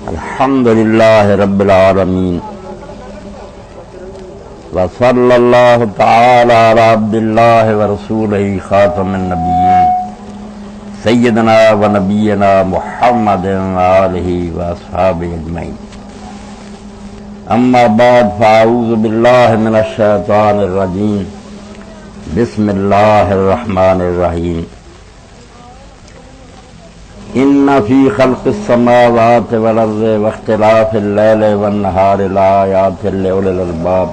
الحمد للہ رب العالمین وصلی اللہ تعالی علی عبد اللہ ورسولہ خاتم النبیین سیدنا و نبینا محمد وآلہ واصحابہ اجمعین اما بعد فاعوذ باللہ من الشیطان الرجیم بسم اللہ الرحمن الرحیم ان فی خلق السماوات والارض واختلاف اللیل والنہار لآیات لأولی الالباب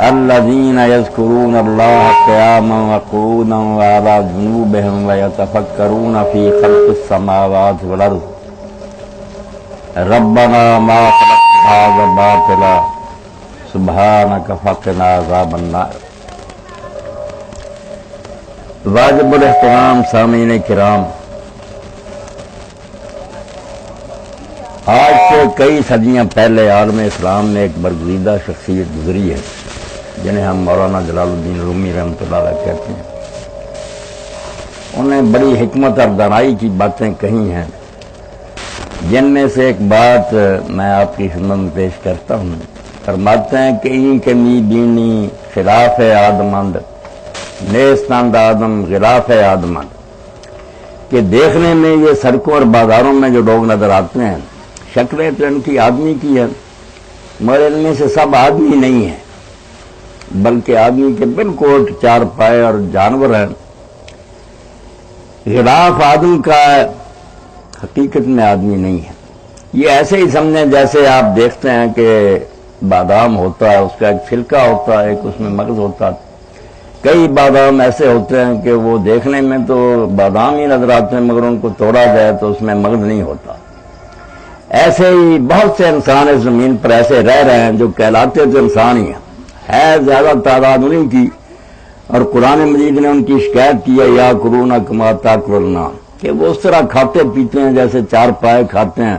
الذین یذکرون اللہ قیاما وقعودا وعلی جنوبہم ویتفکرون فی خلق السماوات والارض ربنا ما خلقت هذا باطلا سبحانک فقنا عذاب النار۔ واجب الاحترام سامعین کرام، آج سے کئی صدیاں پہلے عالم اسلام میں ایک برگزیدہ شخصیت گزری ہے جنہیں ہم مولانا جلال الدین رومی رحمۃ اللہ علیہ کہتے ہیں۔ انہیں بڑی حکمت اور دانائی کی باتیں کہی ہیں، جن میں سے ایک بات میں آپ کی خدمت میں پیش کرتا ہوں۔ فرماتے ہیں کہ این کے می بینی خلاف آدمند نیستند آدم غلاف آدمند، کہ دیکھنے میں یہ سڑکوں اور بازاروں میں جو لوگ نظر آتے ہیں شکلیں تو ان کی آدمی کی ہے، مگر ان میں سے سب آدمی نہیں ہیں، بلکہ آدمی کے بالکل چار پائے اور جانور ہیں۔ غلاف آدم کا حقیقت میں آدمی نہیں ہے۔ یہ ایسے ہی سمجھیں جیسے آپ دیکھتے ہیں کہ بادام ہوتا ہے، اس کا ایک چھلکا ہوتا ہے، ایک اس میں مغز ہوتا ہے۔ کئی بادام ایسے ہوتے ہیں کہ وہ دیکھنے میں تو بادام ہی نظر آتے ہیں، مگر ان کو توڑا جائے تو اس میں مغز نہیں ہوتا۔ ایسے ہی بہت سے انسان اس زمین پر ایسے رہ رہے ہیں جو کہلاتے تو انسان ہی ہیں، ہے زیادہ تعداد انہیں کی، اور قرآن مجید نے ان کی شکایت کی ہے یا کرونا کما تاکلنا، کہ وہ اس طرح کھاتے پیتے ہیں جیسے چار پائے کھاتے ہیں،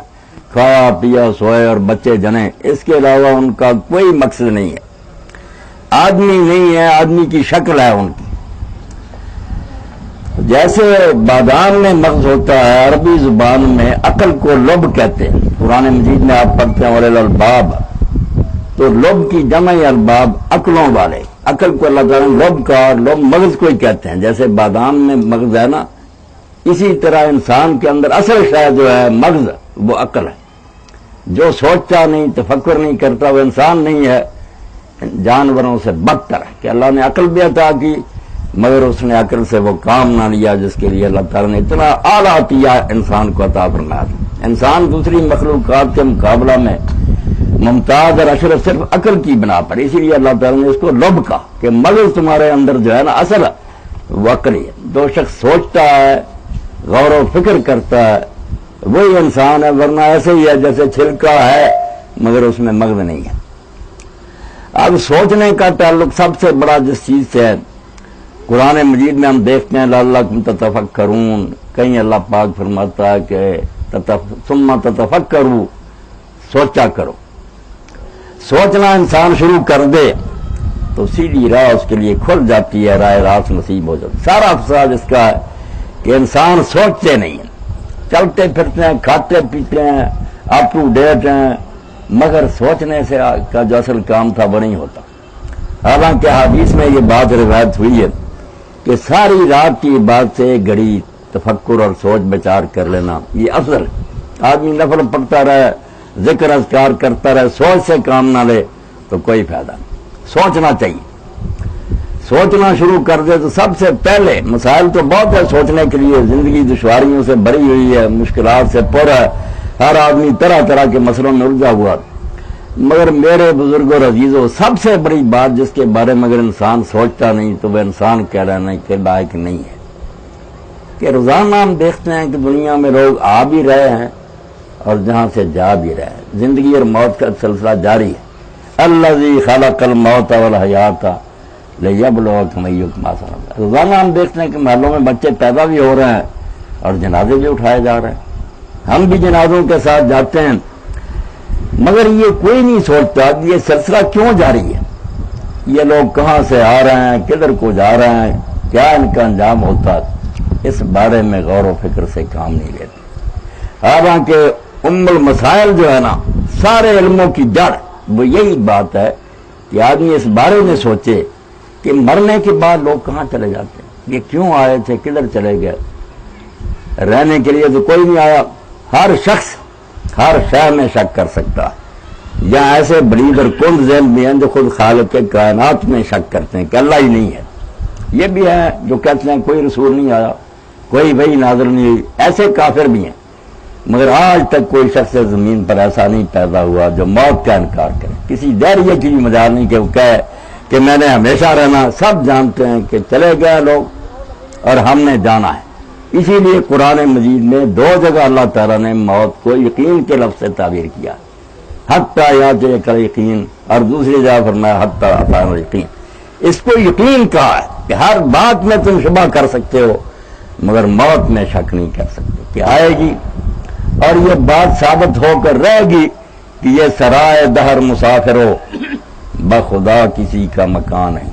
کھایا پیا سوئے اور بچے جنے، اس کے علاوہ ان کا کوئی مقصد نہیں ہے۔ آدمی نہیں ہے، آدمی کی شکل ہے ان کی۔ جیسے بادام میں مغز ہوتا ہے، عربی زبان میں عقل کو لب کہتے ہیں۔ قرآن مجید میں آپ پڑھتے ہیں اولل الباب، تو لب کی جمع الباب عقلوں والے، عقل کو اللہ تعالیٰ نے لب کا اور لب مغز کو ہی کہتے ہیں۔ جیسے بادام میں مغز ہے نا، اسی طرح انسان کے اندر اصل شے جو ہے مغز، وہ عقل ہے۔ جو سوچتا نہیں، تفکر نہیں کرتا، وہ انسان نہیں ہے، جانوروں سے بدتر ہے۔ کہ اللہ نے عقل بھی عطا کی، مگر اس نے عقل سے وہ کام نہ لیا جس کے لیے اللہ تعالیٰ نے اتنا اعلیٰ عطیہ انسان کو عطا فرمایا۔ انسان دوسری مخلوقات کے مقابلہ میں ممتاز اور اشرف صرف عقل کی بنا پر، اسی لیے اللہ تعالیٰ نے اس کو لب کہا کہ مغز تمہارے اندر جو ہے نا اصل وہ عقل ہی ہے۔ جو شخص سوچتا ہے، غور و فکر کرتا ہے، وہی انسان ہے، ورنہ ایسے ہی ہے جیسے چھلکا ہے مگر اس میں مغز نہیں ہے۔ اب سوچنے کا تعلق سب سے بڑا جس چیز سے ہے، قرآن مجید میں ہم دیکھتے ہیں لعلکم تتفکرون، کہیں اللہ پاک فرماتا ہے کہ ثم تتفکروا، سوچا کرو۔ سوچنا انسان شروع کر دے تو سیدھی راہ اس کے لیے کھل جاتی ہے، راہ راست نصیب ہو جاتی ہے۔ سارا فساد اس کا ہے کہ انسان سوچتے نہیں ہیں، چلتے پھرتے ہیں، کھاتے پیتے ہیں، اپ ٹو ڈیٹ ہیں، مگر سوچنے سے کا جو اصل کام تھا وہ نہیں ہوتا۔ حالانکہ حدیث میں یہ بات روایت ہوئی ہے کہ ساری رات کی بات سے ایک گھڑی تفکر اور سوچ بچار کر لینا یہ افضل ہے۔ آدمی نفل پڑھتا رہے، ذکر اذکار کرتا رہے، سوچ سے کام نہ لے تو کوئی فائدہ نہیں۔ سوچنا چاہیے، سوچنا شروع کر دے تو سب سے پہلے، مسائل تو بہت ہے سوچنے کے لیے، زندگی دشواریوں سے بھری ہوئی ہے، مشکلات سے پر ہے، ہر آدمی طرح طرح کے مسئلوں میں الجھا ہوا، مگر میرے بزرگوں اور عزیزوں سب سے بڑی بات جس کے بارے میں اگر انسان سوچتا نہیں تو وہ انسان کہلانے کے لائق نہیں ہے۔ کہ روزانہ ہم دیکھتے ہیں کہ دنیا میں لوگ آ بھی رہے ہیں اور جہاں سے جا بھی رہے ہیں، زندگی اور موت کا سلسلہ جاری ہے۔ الذی خلق الموت والحیات لیبلوکم ایکم احسن عملا۔ روزانہ ہم دیکھتے ہیں کہ محلوں میں بچے پیدا بھی ہو رہے ہیں اور جنازے بھی اٹھائے جا رہے ہیں، ہم بھی جنازوں کے ساتھ جاتے ہیں، مگر یہ کوئی نہیں سوچتا یہ سلسلہ کیوں جاری ہے، یہ لوگ کہاں سے آ رہے ہیں، کدھر کو جا رہے ہیں، کیا ان کا انجام ہوتا ہے، اس بارے میں غور و فکر سے کام نہیں لیتے۔ حالانکہ ام المسائل جو ہے نا سارے علموں کی جڑ وہ یہی بات ہے کہ آدمی اس بارے میں سوچے کہ مرنے کے بعد لوگ کہاں چلے جاتے ہیں، یہ کیوں آئے تھے، کدھر چلے گئے۔ رہنے کے لیے تو کوئی نہیں آیا۔ ہر شخص ہر شے میں شک کر سکتا ہے، یا ایسے بلید اور کند ذہن بھی ہیں جو خود خالق کے کائنات میں شک کرتے ہیں کہ اللہ ہی نہیں ہے۔ یہ بھی ہے جو کہتے ہیں کوئی رسول نہیں آیا، کوئی وحی نازل نہیں ہوئی، ایسے کافر بھی ہیں۔ مگر آج تک کوئی شخص زمین پر ایسا نہیں پیدا ہوا جو موت کا انکار کرے۔ کسی دہریے کی بھی مجال نہیں کہ وہ کہے کہ میں نے ہمیشہ رہنا۔ سب جانتے ہیں کہ چلے گئے لوگ اور ہم نے جانا ہے۔ اسی لیے قرآن مجید میں دو جگہ اللہ تعالیٰ نے موت کو یقین کے لفظ سے تعبیر کیا، حتیٰ یاتیک الیقین، اور دوسری جگہ فرمایا حتیٰ اتانا الیقین۔ اس کو یقین کہا ہے کہ ہر بات میں تم شبہ کر سکتے ہو مگر موت میں شک نہیں کر سکتے کہ آئے گی، اور یہ بات ثابت ہو کر رہے گی کہ یہ سرائے دہر مسافر ہو بخدا کسی کا مکان ہے۔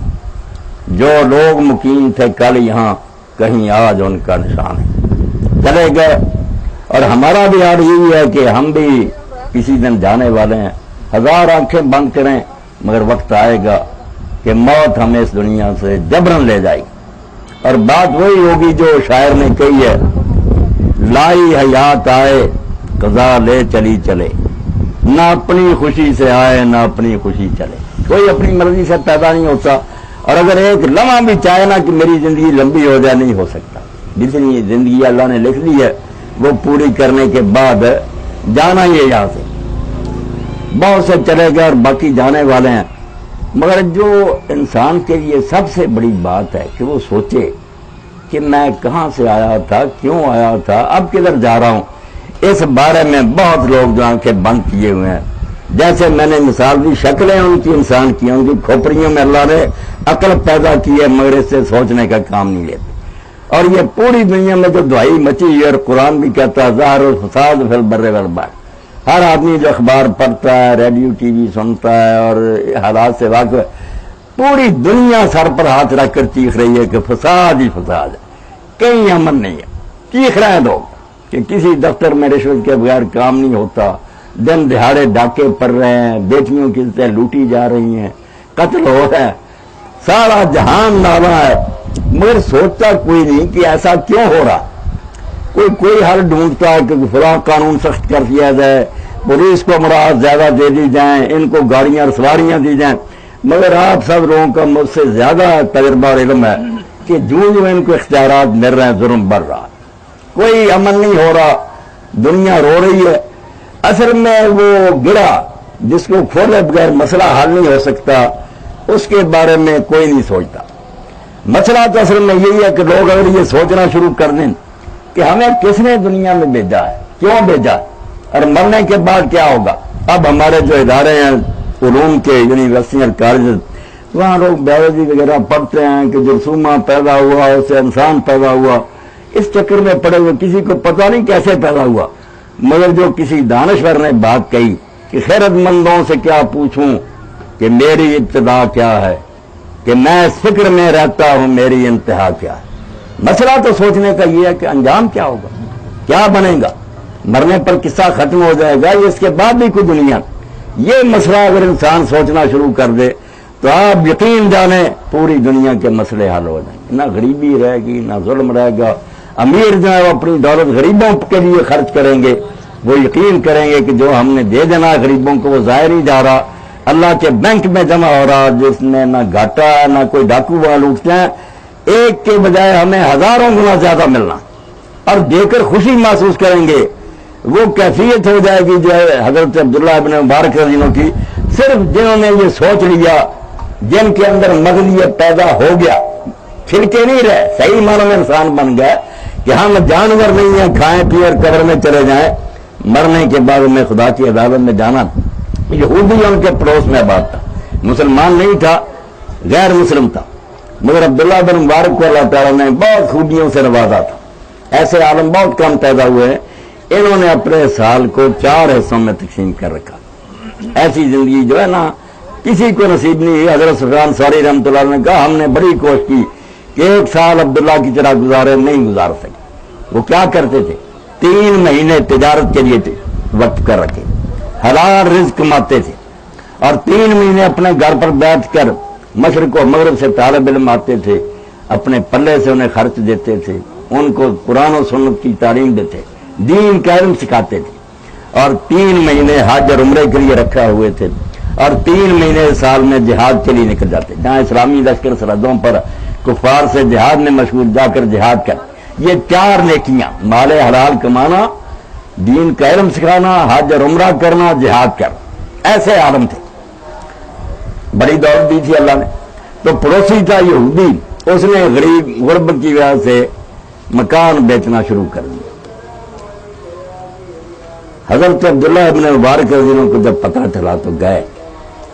جو لوگ مقیم تھے کل یہاں کہیں آج ان کا نشان ہے، چلے گئے۔ اور ہمارا بھی حال یہی ہے کہ ہم بھی کسی دن جانے والے ہیں۔ ہزار آنکھیں بند کریں مگر وقت آئے گا کہ موت ہمیں اس دنیا سے جبرن لے جائے گی، اور بات وہی ہوگی جو شاعر نے کہی ہے، لائی حیات آئے قضا لے چلی چلے، نہ اپنی خوشی سے آئے نہ اپنی خوشی چلے۔ کوئی اپنی مرضی سے پیدا نہیں ہوتا، اور اگر ایک لمحہ بھی چاہے نا کہ میری زندگی لمبی ہو جائے نہیں ہو سکتا۔ جتنی زندگی اللہ نے لکھ دی ہے وہ پوری کرنے کے بعد جانا ہی ہے یہاں سے۔ بہت سے چلے گئے اور باقی جانے والے ہیں، مگر جو انسان کے لیے سب سے بڑی بات ہے کہ وہ سوچے کہ میں کہاں سے آیا تھا، کیوں آیا تھا، اب کدھر جا رہا ہوں۔ اس بارے میں بہت لوگ جو آنکھیں بند کیے ہوئے ہیں۔ جیسے میں نے مثال دی، شکلیں ان کی انسان کی، ان کی کھوپڑیوں میں اللہ نے عقل پیدا کی ہے مگر اس سے سوچنے کا کام نہیں لیتے۔ اور یہ پوری دنیا میں جو دہائی مچی ہے، اور قرآن بھی کہتا ہے ظاہر الفساد فی البر والبحر۔ ہر آدمی جو اخبار پڑھتا ہے، ریڈیو ٹی وی سنتا ہے اور حالات سے واقف ہے، پوری دنیا سر پر ہاتھ رکھ کر چیخ رہی ہے کہ فساد ہی فساد ہے، کہیں امن نہیں ہے۔ چیخ رہے ہیں لوگ کہ کسی دفتر میں رشوت کے بغیر کام نہیں ہوتا، دن دہاڑے ڈاکے پڑ رہے ہیں، بیٹیوں کی عزتیں لوٹی جا رہی ہیں، قتل ہو رہا ہے، سارا جہان نالا ہے، مگر سوچتا کوئی نہیں کہ ایسا کیوں ہو رہا۔ کوئی حل ڈھونڈتا ہے کہ فلاں قانون سخت کر دیا جائے، پولیس کو مراحت زیادہ دے دی جائیں، ان کو گاڑیاں اور سواریاں دی جائیں، مگر آپ سب لوگوں کا مجھ سے زیادہ تجربہ اور علم ہے کہ جو ان کو اختیارات مل رہے ہیں ظلم بڑھ رہا، کوئی امن نہیں ہو رہا، دنیا رو رہی ہے۔ اصل میں وہ گڑا جس کو کھولے بغیر مسئلہ حل نہیں ہو سکتا، اس کے بارے میں کوئی نہیں سوچتا۔ مسئلہ تو اصل میں یہی ہے کہ لوگ اگر یہ سوچنا شروع کر دیں کہ ہمیں کس نے دنیا میں بھیجا ہے، کیوں بھیجا ہے، اور مرنے کے بعد کیا ہوگا۔ اب ہمارے جو ادارے ہیں علوم کے، یونیورسٹی اور کالج، وہاں لوگ بایولوجی وغیرہ پڑھتے ہیں کہ جرثومہ پیدا ہوا، اس سے انسان پیدا ہوا، اس چکر میں پڑے ہوئے کسی کو پتہ نہیں کیسے پیدا ہوا۔ مگر جو کسی دانشور نے بات کہی کہ خیرت مندوں سے کیا پوچھوں کہ میری ابتدا کیا ہے، کہ میں اس فکر میں رہتا ہوں میری انتہا کیا ہے۔ مسئلہ تو سوچنے کا یہ ہے کہ انجام کیا ہوگا، کیا بنے گا، مرنے پر قصہ ختم ہو جائے گا، اس کے بعد بھی کوئی دنیا۔ یہ مسئلہ اگر انسان سوچنا شروع کر دے تو آپ یقین جانیں پوری دنیا کے مسئلے حل ہو جائیں گے، نہ غریبی رہے گی، نہ ظلم رہے گا۔ امیر جو ہے وہ اپنی دولت غریبوں کے لیے خرچ کریں گے، وہ یقین کریں گے کہ جو ہم نے دے دینا غریبوں کو وہ ظاہر ہی جا رہا، اللہ کے بینک میں جمع ہو رہا، جس میں نہ گھاٹا ہے نہ کوئی ڈاکو وہاں لوٹتے ہیں، ایک کے بجائے ہمیں ہزاروں گنا زیادہ ملنا، اور دے کر خوشی محسوس کریں گے۔ وہ کیفیت ہو جائے گی جو ہے حضرت عبداللہ ابن مبارک رضی اللہ عنہ کی، صرف جنہوں نے یہ سوچ لیا، جن کے اندر مغلیت پیدا ہو گیا، چھلکے نہیں رہے، صحیح معنوں میں انسان بن گیا کہ ہم جانور نہیں ہیں، کھائیں پیے اور قبر میں چلے جائیں، مرنے کے بعد ہمیں خدا کی عدالت میں جانا۔ یہودی ان کے پڑوس میں آباد تھا، مسلمان نہیں تھا، غیر مسلم تھا، مگر عبداللہ بن مبارک کو اللہ تعالیٰ نے بہت خوبیوں سے نوازا تھا۔ ایسے عالم بہت کم پیدا ہوئے ہیں، انہوں نے اپنے سال کو 4 حصوں میں تقسیم کر رکھا۔ ایسی زندگی جو ہے نا کسی کو نصیب نہیں ہوئی۔ حضرت سفیان ثوری رحمۃ اللہ علیہ نے کہا ہم نے بڑی کوشش کی کہ 1 سال عبداللہ کی طرح گزارے، نہیں گزار سکے۔ وہ کیا کرتے تھے، 3 مہینے تجارت کے لیے تھے، وقت کر رکھے، حلال رزق کماتے تھے، اور 3 مہینے اپنے گھر پر بیٹھ کر مشرق و مغرب سے طالب علم آتے تھے، اپنے پلے سے انہیں خرچ دیتے تھے، ان کو قرآن و سنت کی تعلیم دیتے، دین کا علم سکھاتے تھے، اور 3 مہینے حج اور عمرے کے لیے رکھا ہوئے تھے، اور 3 مہینے سال میں جہاد کے لیے نکل جاتے، جہاں اسلامی لشکر سرحدوں پر کفار سے جہاد میں مشغول، جا کر جہاد کر۔ یہ 4 نیکیاں، مال حلال کمانا، دین کا علم سکھانا، حج اور عمرہ کرنا، جہاد کرنا، ایسے عالم تھے۔ بڑی دولت دی تھی اللہ نے۔ تو پڑوسی تھا یہودی، اس نے غریب غربت کی وجہ سے مکان بیچنا شروع کر دیا۔ حضرت عبداللہ ابن مبارک رضی اللہ عنہ کو جب پتہ چلا تو گئے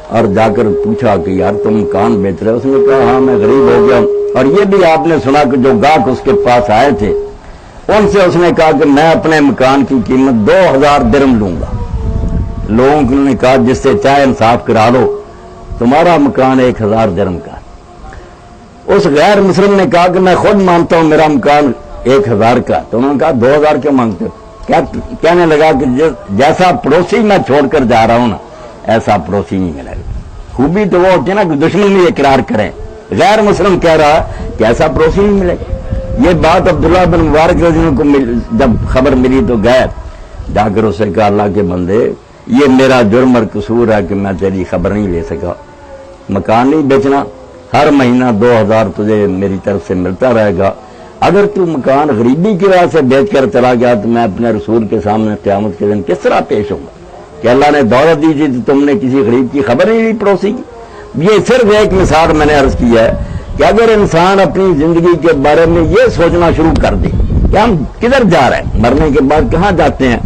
اور جا کر پوچھا کہ یار تم مکان بیچ رہے ہو؟ اس نے کہا ہاں میں غریب ہو گیا، اور یہ بھی آپ نے سنا کہ جو گاہک اس کے پاس آئے تھے ان سے اس نے کہا کہ میں اپنے مکان کی قیمت 2000 درم لوں گا۔ لوگوں نے کہا جس سے چاہے انصاف کرا لو، تمہارا مکان 1000 درم کا۔ اس غیر مسلم نے کہا کہ میں خود مانتا ہوں میرا مکان 1000 کا۔ تو انہوں نے کہا 2000 کیوں مانگتے ہو؟ کہنے لگا کہ جیسا پڑوسی میں چھوڑ کر جا رہا ہوں نا، ایسا پڑوسی نہیں ملے گا۔ خوبی تو وہ ہوتی ہے نا کہ دشمن بھی اقرار کریں، غیر مسلم کہہ رہا کہ ایسا پڑوسی نہیں ملے گا۔ یہ بات عبداللہ بن مبارک رضی اللہ عنہ کو جب خبر ملی تو گئے، جا کر اسے کہا اللہ کے بندے یہ میرا جرم اور قصور ہے کہ میں تیری خبر نہیں لے سکا، مکان نہیں بیچنا، ہر مہینہ 2000 تجھے میری طرف سے ملتا رہے گا، اگر تو مکان غریبی کی وجہ سے بیچ کر چلا گیا تو میں اپنے رسول کے سامنے قیامت کے دن کس طرح پیش ہوں گا کہ اللہ نے دولت دی تھی تو تم نے کسی غریب کی خبر نہیں لی پڑوسی کی۔ یہ صرف ایک مثال میں نے عرض کی ہے کہ اگر انسان اپنی زندگی کے بارے میں یہ سوچنا شروع کر دے کہ ہم کدھر جا رہے ہیں، مرنے کے بعد کہاں جاتے ہیں،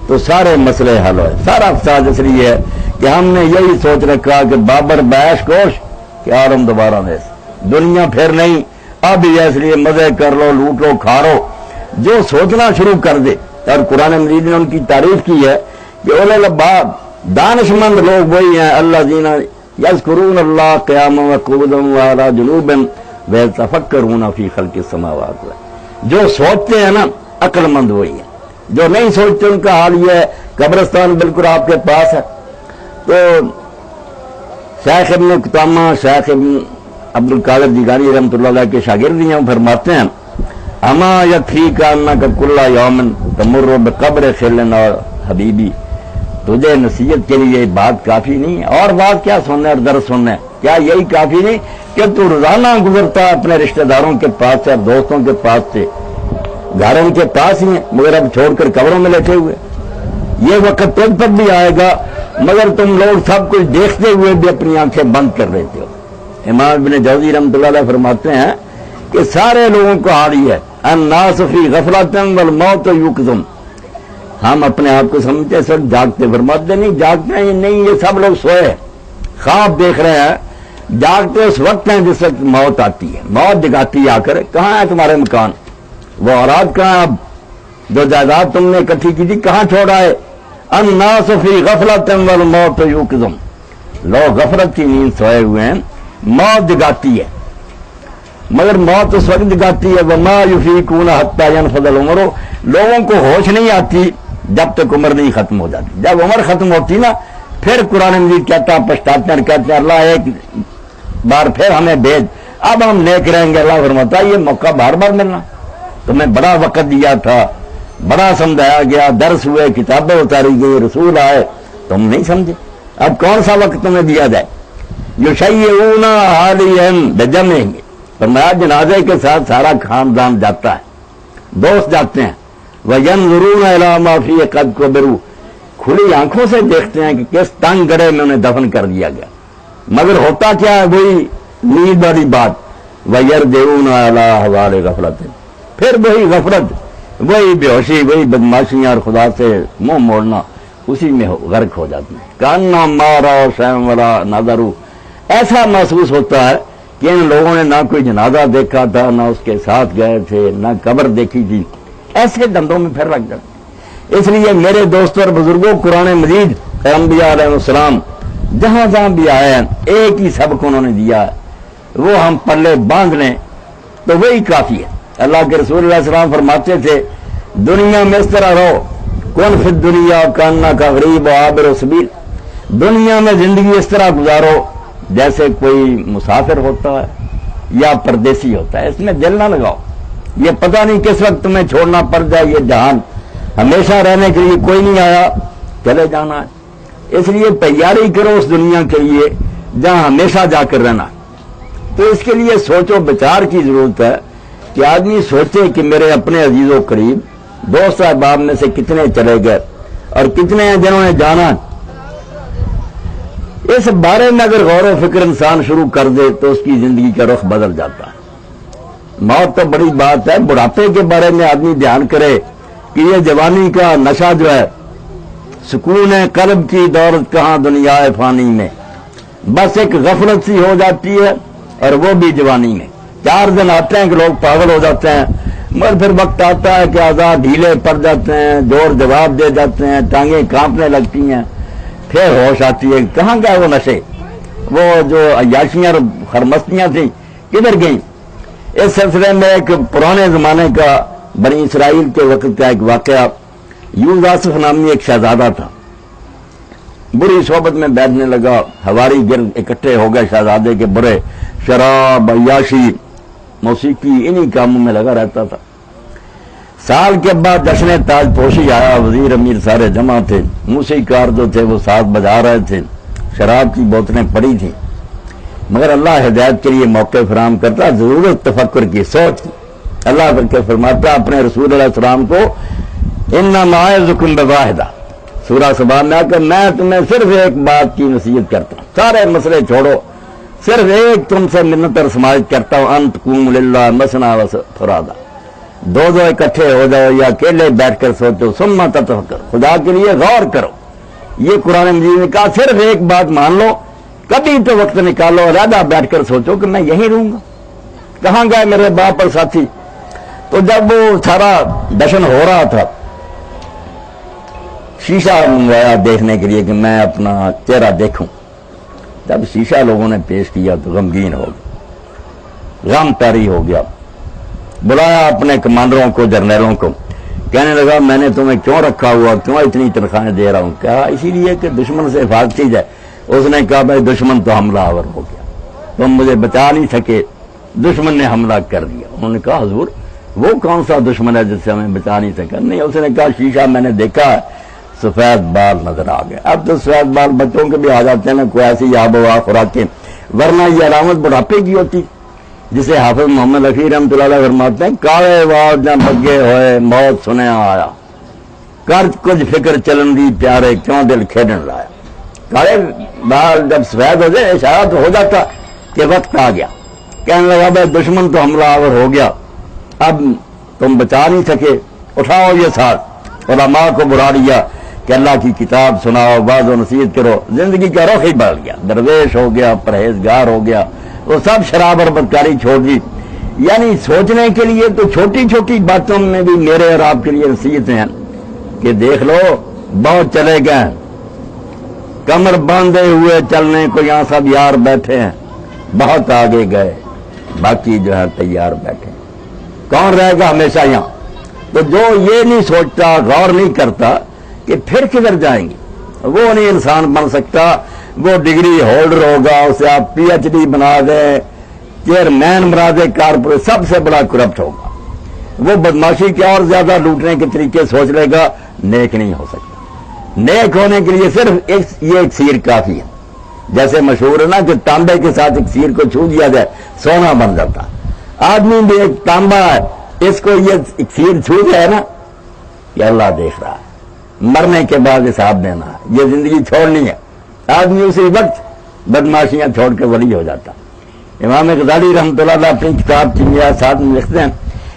تو سارے مسئلے حل ہوئے۔ سارا فساد اس لیے ہے کہ ہم نے یہی سوچ رکھا کہ بابر بیش کوش کہ آرم دوبارہ میں دنیا پھر نہیں، اب اس لیے مزے کر لو، لوٹ لو، کھا لو۔ جو سوچنا شروع کر دے، اور قرآن مجید نے ان کی تعریف کی ہے کہ اولے الالباب دانش مند لوگ وہی ہیں اللہ دینا یذکرون اللہ قیاما وقعودا وعلی جنوبہم ویتفکرون فی خلق السماوات۔ جو سوچتے ہیں نا عقل مند وہی ہے، جو نہیں سوچتے ان کا حال یہ ہے قبرستان بالکل آپ کے پاس ہے۔ تو شیخ ابن قتامہ، شیخ ابن عبد القادر جیلانی رحمۃ اللہ علیہ کے شاگرد ہیں، فرماتے ہیں اما یکفیک انک کل یوم تمر بقبر خل اور حبیبی، تجھے نصیحت کے لیے بات کافی نہیں ہے؟ اور بات کیا سننا اور درس سننا ہے؟ کیا یہی کافی نہیں کہ تو روزانہ گزرتا اپنے رشتہ داروں کے پاس سے اور دوستوں کے پاس سے، گھر ان کے پاس ہی ہیں مگر اب چھوڑ کر قبروں میں لیٹے ہوئے۔ یہ وقت تجھ پر بھی آئے گا مگر تم لوگ سب کچھ دیکھتے ہوئے بھی اپنی آنکھیں بند کر رہتے ہو۔ امام ابن جوزی رحمۃ اللہ علیہ فرماتے ہیں کہ سارے لوگوں کو حال ہی ہے الناس فی غفلۃ والموت یقظم، ہم اپنے آپ کو سمجھتے سب جاگتے، فرماتے نہیں جاگتے ہیں نہیں، یہ سب لوگ سوئے خواب دیکھ رہے ہیں، جاگتے اس وقت ہیں جس وقت موت آتی ہے، موت جگاتی ہے آ کر کہاں ہے تمہارے مکان، وہ اولاد کہاں، اب جو جائیداد تم نے اکٹھی کی تھی کہاں چھوڑا ہے؟ الناس فی غفلۃ والموت یقظم، لوگ غفلت کی نیند سوئے ہوئے ہیں، موت جگاتی ہے مگر موت اس وقت جگاتی ہے وما یفیقون حتی ینفض العمر، لوگوں کو ہوش نہیں آتی جب تک عمر نہیں ختم ہو جاتی۔ جب عمر ختم ہوتی نا پھر قرآن مجید کہتا ہے، پچھتاتے ہیں، کہتے ہیں اللہ ایک بار پھر ہمیں بھیج، اب ہم نیک رہیں گے۔ اللہ فرماتا ہے یہ موقع بار بار ملنا، تمہیں بڑا وقت دیا تھا، بڑا سمجھایا گیا، درس ہوئے، کتابیں اتاری گئی، رسول آئے، تم نہیں سمجھے، اب کون سا وقت تمہیں دیا جائے؟ یشیعون علیہم بجمعہم، فرمایا جنازے کے ساتھ سارا خاندان جاتا ہے، دوست جاتے ہیں، وینظرون الی ما فیہ قد قبروا، کھلی آنکھوں سے دیکھتے ہیں کہ کس تنگ گڑھے میں انہیں دفن کر دیا گیا، مگر ہوتا کیا ہے وہی نیند والی بات، ویرجعون الی احوال غفلۃ، پھر وہی غفلت، وہی بے ہوشی، وہی بدماشیاں اور خدا سے منہ موڑنا، اسی میں غرق ہو جاتے ہیں۔ کأنما ما رأوا شیئا ولا نظروا، ایسا محسوس ہوتا ہے کہ ان لوگوں نے نہ کوئی جنازہ دیکھا تھا، نہ اس کے ساتھ گئے تھے، نہ قبر دیکھی تھی، ایسے دندوں میں پھر لگ جاتے۔ اس لیے میرے دوستوں اور بزرگوں، قرآن مجید انبیاء علیہ السلام جہاں جہاں بھی آئے ہیں ایک ہی سبق انہوں نے دیا ہے، وہ ہم پلے باندھ لیں تو وہی کافی ہے۔ اللہ کے رسول علیہ السلام فرماتے تھے دنیا میں اس طرح رہو، کون فی الدنیا کاننا کا غریب و عابر سبیل، دنیا میں زندگی اس طرح گزارو جیسے کوئی مسافر ہوتا ہے یا پردیسی ہوتا ہے، اس میں دل نہ لگاؤ، یہ پتہ نہیں کس وقت تمہیں چھوڑنا پڑ جائے، یہ جہان ہمیشہ رہنے کے لیے کوئی نہیں آیا، چلے جانا ہے، اس لیے تیاری کرو اس دنیا کے لیے جہاں ہمیشہ جا کر رہنا۔ تو اس کے لیے سوچ و بچار کی ضرورت ہے کہ آدمی سوچے کہ میرے اپنے عزیز و قریب دوست احباب میں سے کتنے چلے گئے اور کتنے ہیں جنہوں نے جانا۔ اس بارے میں اگر غور و فکر انسان شروع کر دے تو اس کی زندگی کا رخ بدل جاتا ہے۔ موت تو بڑی بات ہے، بڑھاپے کے بارے میں آدمی دھیان کرے کہ یہ جوانی کا نشہ جو ہے، سکون ہے قلب کی دولت کہاں دنیا فانی میں، بس ایک غفلت سی ہو جاتی ہے، اور وہ بھی جوانی میں 4 دن آتے ہیں کہ لوگ پاگل ہو جاتے ہیں، مگر پھر وقت آتا ہے کہ آزاد ڈھیلے پڑ جاتے ہیں، جوڑ جواب دے جاتے ہیں، ٹانگیں کانپنے لگتی ہیں، پھر ہوش آتی ہے کہاں گئے وہ نشے، وہ جو عیاشیاں اور خرمستیاں تھیں کدھر گئیں۔ اس سلسلے میں ایک پرانے زمانے کا بنی اسرائیل کے وقت کا ایک واقعہ، یوسف نامی ایک شہزادہ تھا، بری صحبت میں بیٹھنے لگا، ہواری گرد اکٹھے ہو گئے شہزادے کے برے، شراب، عیاشی، موسیقی، انہی کاموں میں لگا رہتا تھا۔ سال کے بعد جشن تاج پوشی آیا، وزیر امیر سارے جمع تھے، موسیقار جو تھے وہ ساز بجا رہے تھے، شراب کی بوتلیں پڑی تھیں، مگر اللہ ہدایت کے لیے موقع فراہم کرتا، ضرورت تفکر کی، سوچ کی۔ اللہ کر کے فرماتا اپنے رسول علیہ السلام کو، انما اعظکم بواحدہ، سورہ سبا میں آ کر میں تمہیں صرف ایک بات کی نصیحت کرتا ہوں، سارے مسئلے چھوڑو، صرف ایک تم سے منت اور سماجت کرتا ہوں، ان تقوموا للہ مثنی و فرادا، دو اکٹھے ہو جاؤ یا اکیلے بیٹھ کر سوچو، ثم تتفکر، خدا کے لیے غور کرو۔ یہ قرآن مجید نے کہا صرف ایک بات مان لو، کبھی تو وقت نکالو، علیحدہ بیٹھ کر سوچو کہ میں یہیں رہوں گا، کہاں گئے میرے باپ اور ساتھی۔ تو جب وہ سارا جشن ہو رہا تھا، شیشہ منگوایا دیکھنے کے لیے کہ میں اپنا چہرہ دیکھوں، جب شیشہ لوگوں نے پیش کیا تو غمگین ہو گیا، غم طاری ہو گیا، بلایا اپنے کمانڈروں کو، جرنیلوں کو، کہنے لگا میں نے تمہیں کیوں رکھا ہوا، کیوں اتنی تنخواہیں دے رہا ہوں؟ کہا اسی لیے کہ دشمن سے حفاظت جائے۔ اس نے کہا بھائی دشمن تو حملہ آور ہو گیا، تم مجھے بچا نہیں سکے، دشمن نے حملہ کر دیا۔ انہوں نے کہا حضور وہ کون سا دشمن ہے جس سے ہمیں بچا نہیں سکا؟ نہیں، اس نے کہا شیشہ میں نے دیکھا ہے، سفید بال نظر آ گئے۔ اب تو سفید بال بچوں کے بھی آ جاتے ہیں نا، کوئی ایسی آب و ہوا خوراکیں، ورنہ یہ علامت بڑھاپے کی ہوتی، جسے حافظ محمد رفیع رحمۃ اللہ علیہ فرماتے ہیں، کالے وال نہ بگے ہوئے موت سنیا آیا، کر کچھ فکر چلن دی پیارے کیوں دل کھیلن لایا۔ کالے بال جب سفید ہو جائے اشارہ تو ہو جاتا کہ وقت آ گیا، کہنے لگا بھائی دشمن تو حملہ آور ہو گیا، اب تم بچا نہیں سکے، اٹھاؤ یہ ساتھ، علماء کو بلا لیا کہ اللہ کی کتاب سناؤ، بعض و نصیحت کرو، زندگی کا رخ ہی بدل گیا، درویش ہو گیا، پرہیزگار ہو گیا، وہ سب شراب اور بدکاری چھوڑ دی۔ یعنی سوچنے کے لیے تو چھوٹی چھوٹی باتوں میں بھی میرے اور آپ کے لیے نصیحتیں ہیں کہ دیکھ لو بہت چلے گئے، کمر باندھے ہوئے چلنے کو یہاں سب یار بیٹھے ہیں، بہت آگے گئے، باقی جو ہے تیار بیٹھے، کون رہے گا ہمیشہ یہاں؟ تو جو یہ نہیں سوچتا، غور نہیں کرتا کہ پھر کدھر جائیں گے، وہ نہیں انسان بن سکتا۔ وہ ڈگری ہولڈر ہوگا، اسے آپ پی ایچ ڈی بنا دیں، چیئرمین بنا دیں کارپوریٹ، سب سے بڑا کرپٹ ہوگا، وہ بدماشی کے اور زیادہ لوٹنے کے طریقے سوچ لے گا، نیک نہیں ہو سکتا۔ نیک ہونے کے لیے صرف یہ ایک سیر کافی ہے، جیسے مشہور ہے نا کہ تانبے کے ساتھ ایک سیر کو چھو دیا جائے سونا بن جاتا۔ آدمی بھی ایک تانبا ہے، اس کو یہ ایک سیر چھو جائے نا، یہ اللہ دیکھ رہا ہے، مرنے کے بعد حساب دینا ہے، یہ زندگی چھوڑنی ہے، آدمی اسی وقت بدماشیاں چھوڑ کے ولی ہو جاتا۔ امام غزالی رحمۃ اللہ علیہ اپنی کتاب کیمیا ساتھ میں لکھتے ہیں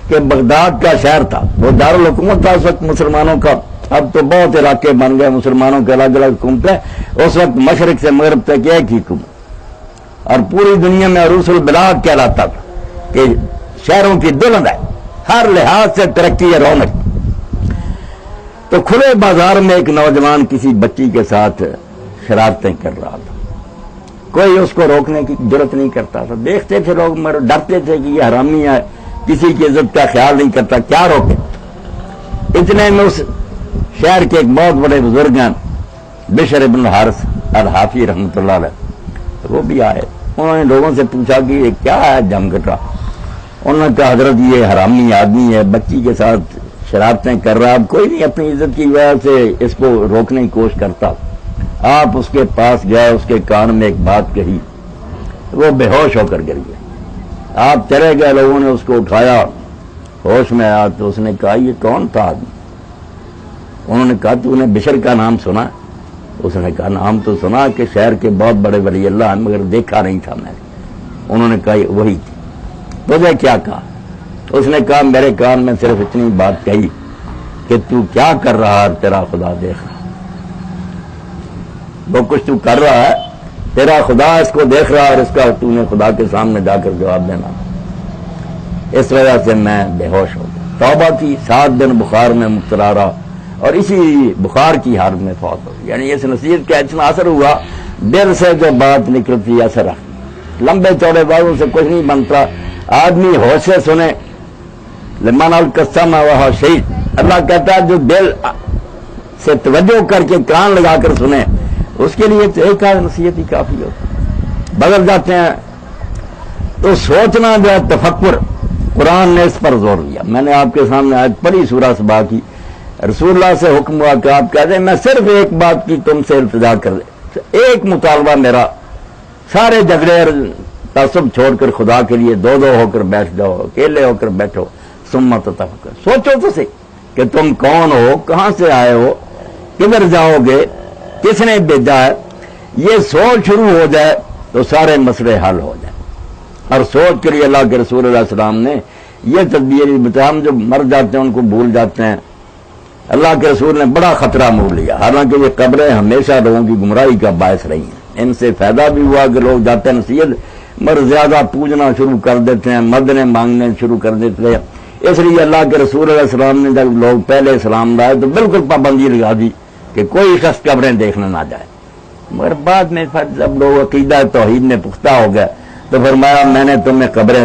کہ بغداد کا شہر تھا، وہ دارالحکومت تھا اس وقت مسلمانوں کا، اب تو بہت علاقے بن گئے مسلمانوں کے، الگ الگ حکومتیں، اس وقت مشرق سے مغرب تک ایک ہی حکومت، اور پوری دنیا میں عروس البلاد کہلاتا تھا کہ شہروں کی دلند ہے، ہر لحاظ سے ترقی ہے، رونق۔ تو کھلے بازار میں ایک نوجوان کسی بچی کے ساتھ شرارتیں کر رہا تھا، کوئی اس کو روکنے کی جرت نہیں کرتا تھا، دیکھتے تھے لوگ مگر ڈرتے تھے کہ یہ حرامی ہے، کسی کی عزت کا خیال نہیں کرتا، کیا روکے۔ اتنے میں اس شہر کے ایک بہت بڑے بزرگ ہیں بشر ابن الحارث الحافی رحمۃ اللہ علیہ، وہ بھی آئے. انہوں نے لوگوں سے پوچھا کہ یہ کیا ہے جم گٹا. انہوں نے کہا حضرت یہ حرامی آدمی ہے، بچی کے ساتھ شرارتیں کر رہا، اب کوئی نہیں اپنی عزت کی وجہ سے اس کو روکنے کی کوشش کرتا. آپ اس کے پاس گئے، اس کے کان میں ایک بات کہی، وہ بے ہوش ہو کر گر گئے. آپ چلے گئے، لوگوں نے اس کو اٹھایا، ہوش میں آیا تو اس نے کہا یہ کون تھا آدمی؟ انہوں نے کہا تو نے بشر کا نام سنا؟ اس نے کہا نام تو سنا کہ شہر کے بہت بڑے ولی اللہ ہیں، مگر دیکھا نہیں تھا میں نے. انہوں نے کہا وہی تھی. تجھے کیا کہا؟ اس نے کہا میرے کان میں صرف اتنی بات کہی کہ تو کیا کر رہا ہے، تیرا خدا دیکھ رہا. وہ کچھ تو کر رہا ہے، تیرا خدا اس کو دیکھ رہا، اور اس کا تو نے خدا کے سامنے جا کر جواب دینا. اس وجہ سے میں بے ہوش ہو گیا. توبہ کی، 7 دن بخار میں مبتلا رہا اور اسی بخار کی حالت میں فوت ہو گئی. یعنی اس نصیحت کا اتنا اثر ہوا، دل سے جو بات نکلتی اثر رکھتی. لمبے چوڑے بازوں سے کچھ نہیں بنتا. آدمی ہوش سے سنے، لمن القسم وہ شہید. اللہ کہتا ہے جو دل سے توجہ کر کے کان لگا کر سنے، اس کے لیے تو ایک نصیحت ہی کافی ہوتی. بدل جاتے ہیں تو سوچنا جو ہے تفکر، قرآن نے اس پر زور دیا. میں نے آپ کے سامنے آج پڑھی سورہ سبا کی، رسول اللہ سے حکم ہوا کہ آپ کہہ دیں میں صرف ایک بات کی تم سے التجا کر دیں، ایک مطالبہ میرا، سارے جھگڑے اور تعصب چھوڑ کر خدا کے لیے دو ہو کر بیٹھ جاؤ، اکیلے ہو کر بیٹھو. سمت تفکر، سوچو تو صحیح کہ تم کون ہو، کہاں سے آئے ہو، کدھر جاؤ گے، کس نے بھیجا ہے. یہ سوچ شروع ہو جائے تو سارے مسئلے حل ہو جائیں. اور سوچ کے لیے اللہ کے رسول علیہ السلام نے یہ تدبیر بتایا. ہم جو مر جاتے ہیں ان کو بھول جاتے ہیں. اللہ کے رسول نے بڑا خطرہ مول لیا. حالانکہ یہ قبریں ہمیشہ لوگوں کی گمراہی کا باعث رہی ہیں. ان سے فائدہ بھی ہوا کہ لوگ جاتے ہیں نصیحت مر زیادہ پوجنا شروع کر دیتے ہیں، مدنے مانگنے شروع کر دیتے ہیں. اس لیے اللہ کے رسول علیہ السلام نے جب لوگ پہلے اسلام لائے تو بالکل پابندی لگا دی کہ کوئی شخص قبریں دیکھنے نہ جائے. مگر بعد میں جب لوگ عقیدہ توحید میں پختہ ہو گئے تو فرمایا میں نے تمہیں قبریں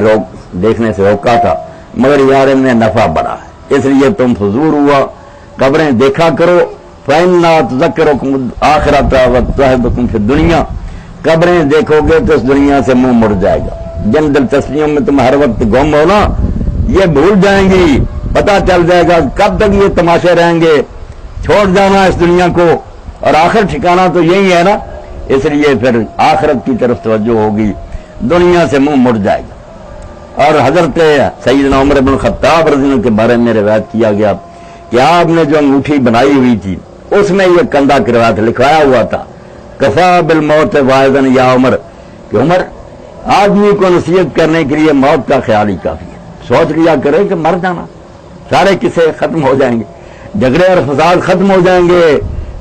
دیکھنے سے روکا تھا، مگر یار ان میں نفع بڑا ہے، اس لیے تم فضول ہوا، قبریں دیکھا کرو. فَإِنَّا تُذَكِّرُكُمُ الْآخِرَةَ وَتُذْهِبُكُمْ فِي الدُّنْيَا. قبریں دیکھو گے تو اس دنیا سے منہ مڑ جائے گا. جن دلچسپیوں میں تم ہر وقت گم ہو نا، یہ بھول جائیں گی. پتہ چل جائے گا کب تک یہ تماشے رہیں گے. چھوڑ جانا اس دنیا کو، اور آخر ٹھکانا تو یہی ہے نا. اس لیے پھر آخرت کی طرف توجہ ہوگی، دنیا سے منہ مڑ جائے گا. اور حضرت سیدنا عمر بن الخطاب رضی اللہ عنہ کے بارے میں روایت کیا گیا کہ آپ نے جو انگوٹھی بنائی ہوئی تھی اس میں یہ کندھا کروات لکھوایا ہوا تھا کفا بالموت واعظا یا عمر، کہ عمر آدمی کو نصیحت کرنے کے لیے موت کا خیال ہی کافی ہے. سوچ لیا کرے کہ مر جانا، سارے قصے ختم ہو جائیں گے، جھگڑے اور فساد ختم ہو جائیں گے،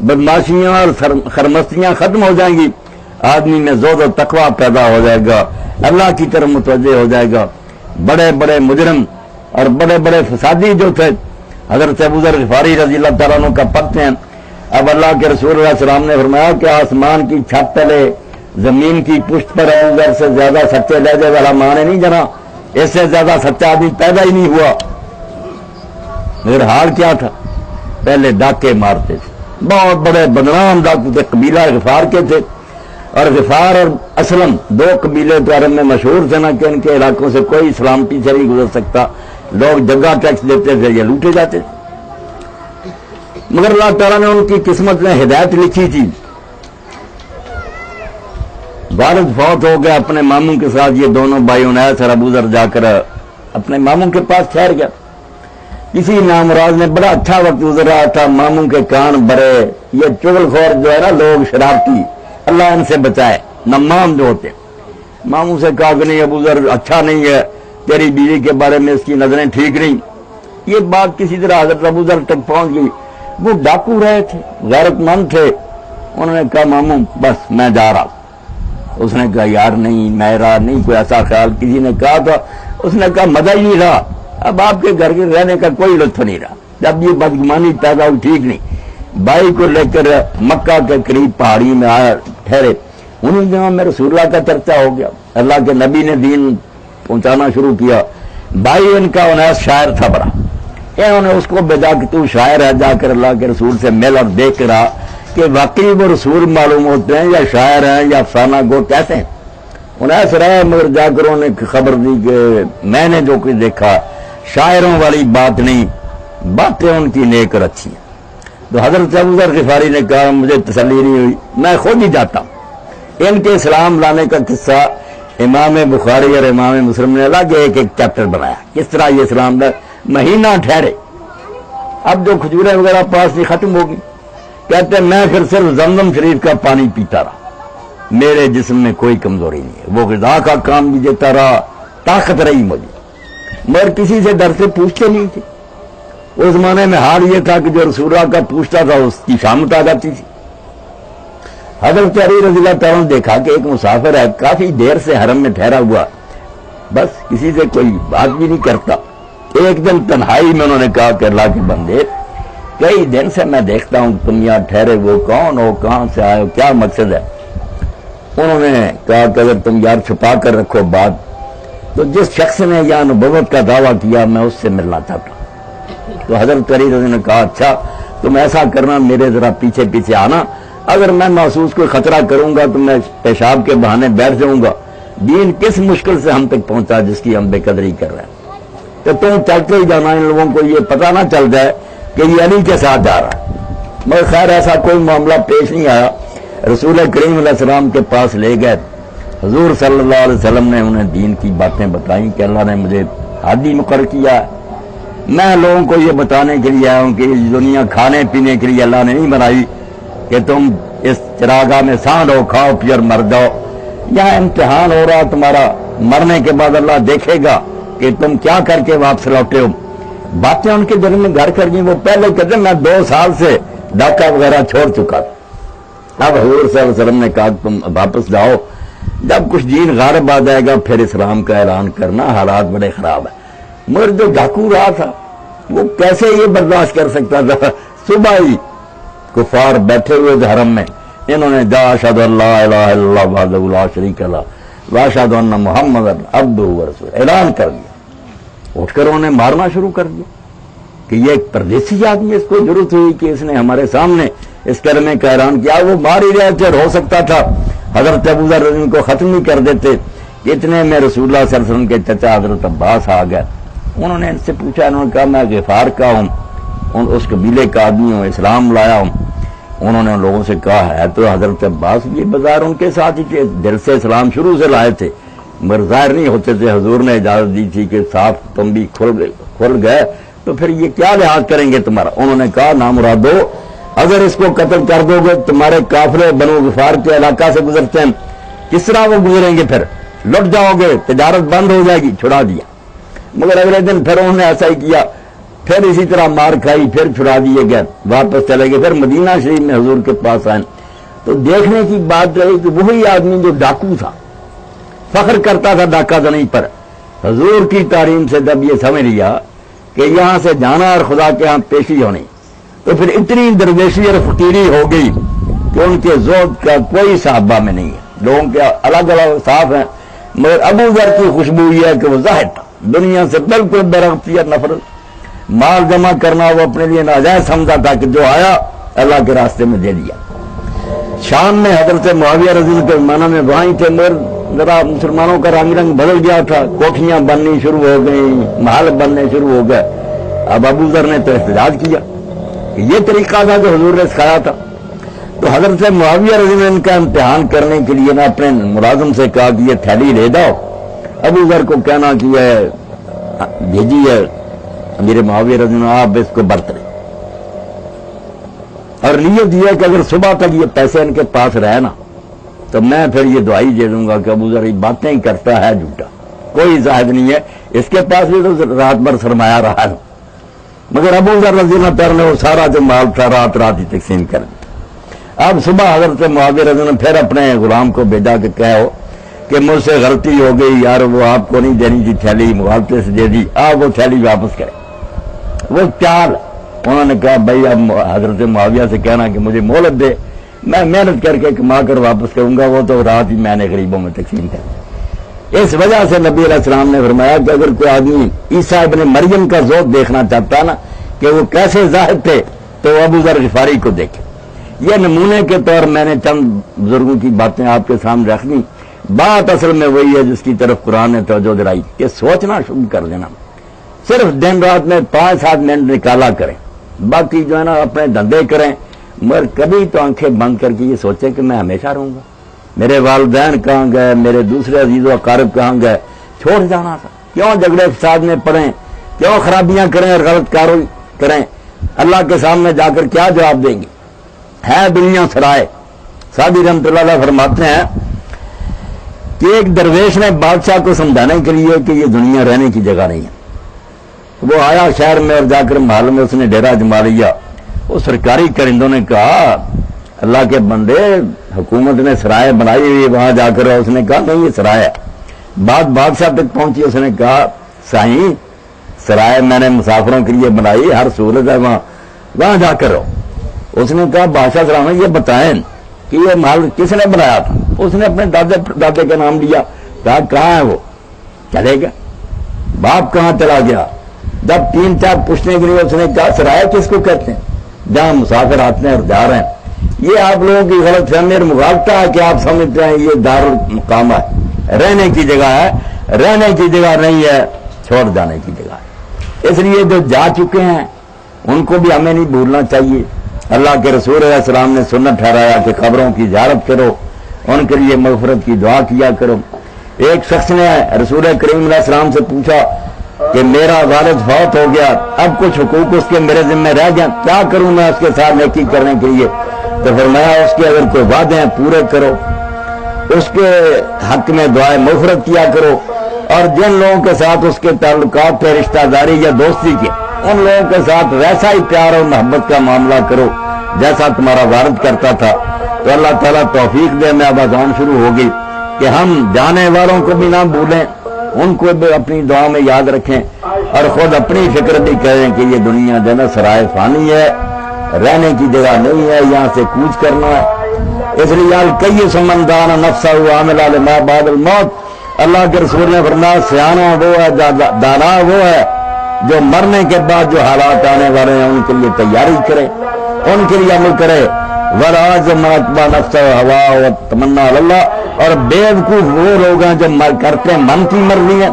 بدماشیاں اور خرمستیاں ختم ہو جائیں گی. آدمی میں زہد و تقویٰ پیدا ہو جائے گا، اللہ کی طرف متوجہ ہو جائے گا. بڑے بڑے مجرم اور بڑے بڑے فسادی جو تھے حضرت ابوذر غفاری رضی اللہ تعالیٰ عنہ کا پڑھتے ہیں. اب اللہ کے رسول علیہ السلام نے فرمایا کہ آسمان کی چھت تلے زمین کی پشت پر ابوذر سے زیادہ سچے لہجے والا مانے نہیں جنا، اس سے زیادہ سچا آدمی پیدا ہی نہیں ہوا. مگر حال کیا تھا؟ پہلے ڈاکے مارتے تھے، بہت بڑے بدنام ڈاکو تھے، قبیلہ غفار کے تھے. اور غفار اور اسلم دو قبیلے تو عرب میں مشہور تھے نا کہ ان کے علاقوں سے کوئی سلامتی سے نہیں گزر سکتا. لوگ جگہ ٹیکس دیتے تھے یا لوٹے جاتے تھے. مگر اللہ تعالیٰ نے ان کی قسمت میں ہدایت لکھی تھی. والد فوت ہو گیا اپنے ماموں کے ساتھ، یہ دونوں بھائیوں نے سر ابوذر جا کر اپنے ماموں کے پاس ٹھہر گیا. کسی نامراض نے بڑا اچھا وقت گزرا تھا، ماموں کے کان بھرے. یہ چغل خور جو ہے نا لوگ شرارتی، اللہ ان سے بچائے، نمام جو ہوتے. ماموں سے کہا کہ نہیں ابوذر اچھا نہیں ہے، تیری بیوی کے بارے میں اس کی نظریں ٹھیک نہیں. یہ بات کسی طرح حضرت ابوذر تک پہنچ گئی. وہ ڈاکو رہے تھے، غیرت مند تھے. انہوں نے کہا ماموں بس میں جا رہا. اس نے کہا یار نہیں، میرا نہیں کوئی ایسا خیال. کسی نے کہا تھا، اس نے کہا مزہ ہی نہیں رہا، اب آپ کے گھر کے رہنے کا کوئی لطف نہیں رہا. جب یہ بدگمانی پیدا ہوئی ٹھیک نہیں. بھائی کو لے کر مکہ کے قریب پہاڑی میں آیا ٹھہرے. انہیں دنوں میں رسول اللہ کا چرچا ہو گیا، اللہ کے نبی نے دین پہنچانا شروع کیا. بھائی ان کا انیس شاعر تھا بڑا، انہوں نے اس کو بھیجا کہ تو شاعر ہے، جا کر اللہ کے رسول سے مل اور دیکھ کر آ کہ واقعی وہ رسول معلوم ہوتے ہیں یا شاعر ہیں یا افسانہ گو کیسے ہیں. انہیں ایسا رہا مگر جا کر انہوں نے خبر دی کہ میں نے جو کچھ دیکھا شاعروں والی بات نہیں، باتیں ان کی نیک اور اچھی ہیں. تو حضرت ابو ذر غفاری نے کہا مجھے تسلی نہیں ہوئی، میں خود ہی جاتا ہوں. ان کے اسلام لانے کا قصہ امام بخاری اور امام مسلم نے الگ ایک ایک چیپٹر بنایا، کس طرح یہ اسلام کا مہینہ ٹھہرے. اب جو کھجوریں وغیرہ پاس نہیں ختم ہوگی، کہتے ہیں میں پھر صرف زمزم شریف کا پانی پیتا رہا، میرے جسم میں کوئی کمزوری نہیں ہے، وہ غذا کا کام بھی دیتا رہا، طاقت رہی مجھے، مگر کسی سے ڈر سے پوچھتے نہیں تھے. اس زمانے میں حال یہ تھا کہ جو رسول اللہ کا پوچھتا تھا اس کی شامت آ جاتی تھی. حضرت علی رضی اللہ تعالیٰ نے دیکھا کہ ایک مسافر ہے کافی دیر سے حرم میں ٹھہرا ہوا، بس کسی سے کوئی بات بھی نہیں کرتا. ایک دن تنہائی میں انہوں نے کہا کہ اللہ کے بندے کئی دن سے میں دیکھتا ہوں تم یہاں ٹھہرے، وہ کون ہو، کہاں سے آئے ہو، کیا مقصد ہے؟ انہوں نے کہا کہ اگر تم یار چھپا کر رکھو بات تو جس شخص نے یہاں نبوت کا دعویٰ کیا میں اس سے ملنا چاہتا ہوں. تو حضرت علی رضی نے کہا اچھا تم ایسا کرنا میرے ذرا پیچھے پیچھے آنا، اگر میں محسوس کوئی خطرہ کروں گا تو میں پیشاب کے بہانے بیٹھ جاؤں گا. دین کس مشکل سے ہم تک پہنچا جس کی ہم بے قدری کر رہے ہیں، تو تم چلتے ہی جانا، ان لوگوں کو یہ پتہ نہ چل جائے کہ یہ علی کے ساتھ جا رہا ہے. مگر خیر ایسا کوئی معاملہ پیش نہیں آیا. رسول کریم علیہ السلام کے پاس لے گئے. حضور صلی اللہ علیہ وسلم نے انہیں دین کی باتیں بتائیں کہ اللہ نے مجھے ہادی مقرر کیا ہے، میں لوگوں کو یہ بتانے کے لیے آیا ہوں کہ یہ دنیا کھانے پینے کے لیے اللہ نے نہیں بنائی کہ تم اس چراگاہ میں سانڈو کھاؤ پی اور مر جاؤ. یہاں امتحان ہو رہا تمہارا، مرنے کے بعد اللہ دیکھے گا کہ تم کیا کر کے واپس لوٹے ہو. باتیں ان کے دل میں گھر کر گئی. وہ پہلے کہتے میں 2 سال سے ڈاکہ وغیرہ چھوڑ چکا تھا. اب حضور صلی اللہ علیہ وسلم نے کہا تم واپس جاؤ، جب کچھ دین غالب آ جائے گا پھر اسلام کا اعلان کرنا، حالات بڑے خراب ہیں. مگر جو ڈاکو رہا تھا وہ کیسے یہ برداشت کر سکتا تھا؟ صبح ہی کفار بیٹھے ہوئے تھے حرم میں، انہوں نے جا اشہد ان لا الہ الا اللہ وحدہ لا شریک لہ واشہد ان محمد عبدہ ورسولہ اعلان کر دیا. اٹھ کر انہوں نے مارنا شروع کر دیا کہ یہ ایک پردیسی آدمی، اس کو ضرورت ہوئی کہ اس نے ہمارے سامنے اس کلمے کا اعلان کیا. وہ مار ہی رہے تھے، ہو سکتا تھا حضرت ابو ذر کو ختم ہی کر دیتے. اتنے میں رسول اللہ صلی اللہ علیہ وسلم کے چچا حضرت عباس آ گئے. انہوں نے ان سے پوچھا، انہوں نے کہا میں غفار کا ہوں، اس قبیلے کا آدمی ہوں، اسلام لایا ہوں. انہوں نے ان لوگوں سے کہا ہے تو حضرت عباس بھی بظاہر ان کے ساتھ ہی دل سے اسلام شروع سے لائے تھے، مگر ظاہر نہیں ہوتے تھے. حضور نے اجازت دی تھی کہ صاف تم بھی کھل گئے تو پھر یہ کیا لحاظ کریں گے تمہارا. انہوں نے کہا نامرادو اگر اس کو قتل کر دو گے تمہارے قافلے بنو غفار کے علاقہ سے گزرتے ہیں، کس طرح وہ گزریں گے؟ پھر لٹ جاؤ گے، تجارت بند ہو جائے گی. چھڑا دیا. مگر اگلے دن پھر انہوں نے ایسا ہی کیا، پھر اسی طرح مار کھائی، پھر چھڑا دیے گئے، واپس چلے گئے. پھر مدینہ شریف میں حضور کے پاس آئے تو دیکھنے کی بات رہی کہ وہی آدمی جو ڈاکو تھا، فخر کرتا تھا ڈاکہ زنی پر، حضور کی تعلیم سے جب یہ سمجھ لیا کہ یہاں سے جانا اور خدا کے ہاں پیشی ہونی، تو پھر اتنی درویشی اور فقیری ہو گئی کہ ان کے زہد کا کوئی صحابہ میں نہیں ہے. لوگوں کے الگ الگ صاف ہیں، مگر ابو ذر کی خوشبو یہ ہے کہ وہ زاہد تھا، دنیا سے بالکل برغبتی اور نفرت. مال جمع کرنا وہ اپنے لیے ناجائز سمجھا تھا کہ جو آیا اللہ کے راستے میں دے دیا. شام میں حضرت معاویہ رضی اللہ کے زمانہ میں وہاں تھے، مگر ذرا مسلمانوں کا رنگ بدل گیا تھا، کوٹھیاں بننی شروع ہو گئیں، محل بننے شروع ہو گئے. اب ابو ذر نے تو احتجاج کیا کہ یہ طریقہ تھا جو حضور نے سکھایا تھا. تو حضرت معاویہ رضی اللہ عنہ کا امتحان کرنے کے لیے نے اپنے ملازم سے کہا کہ یہ تھیلی لے جاؤ. ابو ذر کو کہنا کہ یہ بھیجی ہے امیر معاویہ رضی اللہ عنہ، آپ اس کو برت لیں. اور نیت یہ کہ اگر صبح تک یہ پیسے ان کے پاس رہے نا تو میں پھر یہ دعائی دے دوں گا کہ ابو ذر باتیں ہی کرتا ہے جھوٹا، کوئی زاہد نہیں ہے، اس کے پاس بھی تو رات بھر سرمایہ رہا ہے. مگر ابو ذر رضی اللہ عنہ نے وہ سارا جو مال تھا رات ہی تقسیم کر دیا. اب صبح حضرت معاویہ رضی اللہ عنہ پھر اپنے غلام کو بھیجا کہ کہو کہ مجھ سے غلطی ہو گئی یار، وہ آپ کو نہیں دینی تھی تھیلی، مغالطے سے دے دی، آپ وہ تھیلی واپس کریں. وہ چال انہوں نے کہا بھائی اب حضرت معاویہ سے کہنا کہ مجھے مہلت دے، میں محنت کر کے کما کر واپس کروں گا، وہ تو رات ہی میں نے غریبوں میں تقسیم کر دی. اس وجہ سے نبی علیہ السلام نے فرمایا کہ اگر کوئی آدمی عیسیٰ ابن مریم کا ذوق دیکھنا چاہتا نا کہ وہ کیسے ظاہر تھے تو ابو ذر غفاری کو دیکھے. یہ نمونے کے طور میں نے چند بزرگوں کی باتیں آپ کے سامنے رکھ دی. بات اصل میں وہی ہے جس کی طرف قرآن نے توجہ دلائی کہ سوچنا شروع کر دینا. صرف دن رات میں 5-7 منٹ نکالا کریں, باقی جو ہے نا اپنے دھندے کریں, مگر کبھی تو آنکھیں بند کر کے یہ سوچیں کہ میں ہمیشہ رہوں گا. میرے والدین کہاں گئے, میرے دوسرے عزیز و اقارب کہاں گئے, چھوڑ جانا تھا. کیوں جھگڑے فساد میں پڑیں, کیوں خرابیاں کریں اور غلط کاروں کریں؟ اللہ کے سامنے جا کر کیا جواب دیں گے؟ ہے دنیا سرائے. سعدی رحمۃ اللہ علیہ فرماتے ہیں کہ ایک درویش نے بادشاہ کو سمجھانے کے لیے کہ یہ دنیا رہنے کی جگہ نہیں ہے. وہ آیا شہر میں اور جا کر محل میں اس نے ڈیرا جما لیا. وہ سرکاری کرندوں نے کہا اللہ کے بندے, حکومت نے سرائے بنائی ہوئی, وہاں جا کر اس نے کہا نہیں یہ سرائے ہے. بات بادشاہ تک پہنچی, اس نے کہا سائیں سرائے میں نے مسافروں کے لیے بنائی, ہر سہولت ہے وہاں جا کر رہو. اس نے کہا بادشاہ سلام یہ بتائیں کہ یہ محل کس نے بنایا تھا؟ اس نے اپنے دادے کا نام لیا. کہا کہاں ہے وہ؟ چلے گا. باپ کہاں چلا گیا؟ جب 3-4 پوچھنے کے لیے اس نے کہا سرائے کس کو کہتے ہیں؟ جہاں مسافر آتے ہیں اور جا رہے ہیں. یہ آپ لوگوں کی غلط فہمی اور مغالطہ ہے کہ آپ سمجھتے ہیں یہ دارالمقام ہے, رہنے کی جگہ ہے. رہنے کی جگہ نہیں ہے, چھوڑ جانے کی جگہ ہے. اس لیے جو جا چکے ہیں ان کو بھی ہمیں نہیں بھولنا چاہیے. اللہ کے رسول علیہ السلام نے سنت ٹھہرایا کہ قبروں کی زیارت کرو, ان کے لیے مغفرت کی دعا کیا کرو. ایک شخص نے رسول کریم علیہ السلام سے پوچھا کہ میرا والد فوت ہو گیا, اب کچھ حقوق اس کے میرے ذمہ رہ گیا, کیا کروں میں اس کے ساتھ نیکی کرنے کے لیے؟ تو فرمایا اس کے اگر کوئی وعدے ہیں پورے کرو, اس کے حق میں دعائیں مغفرت کیا کرو, اور جن لوگوں کے ساتھ اس کے تعلقات تھے رشتہ داری یا دوستی کے, ان لوگوں کے ساتھ ویسا ہی پیار اور محبت کا معاملہ کرو جیسا تمہارا والد کرتا تھا. تو اللہ تعالیٰ توفیق دے. میں اب اذان شروع ہوگی کہ ہم جانے والوں کو بھی نہ بھولیں, ان کو بھی اپنی دعا میں یاد رکھیں, اور خود اپنی فکر بھی کریں کہ یہ دنیا جو ہے سرائے فانی ہے, رہنے کی جگہ نہیں ہے, یہاں سے کوچ کرنا ہے. اس لیے کئی سمندان نفسہ عامل لما بعد الموت, اللہ کے رسول نے فرمایا سیانا وہ ہے, دانا وہ ہے جو مرنے کے بعد جو حالات آنے والے ہیں ان کے لیے تیاری کرے, ان کے لیے عمل کرے. وراج مرتبہ نفس ہوا و تمنا اللہ, اور بے وقوف وہ لوگ ہیں جو کرتے ہیں من کی مرضی ہے,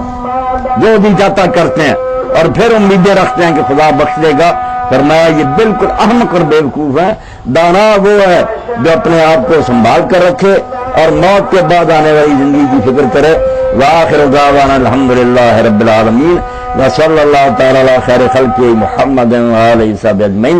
جو بھی چاہتا کرتے ہیں, اور پھر امیدیں رکھتے ہیں کہ خدا بخش دے گا. فرمایا یہ بالکل احمق اور بے وقوف ہے. دانا وہ ہے جو اپنے آپ کو سنبھال کر رکھے اور موت کے بعد آنے والی زندگی کی فکر کرے. وآخر دعوانا الحمدللہ رب العالمین, وصلی اللہ تعالی علی خیر خلقہ محمد و آلہ وصحبہ اجمعین.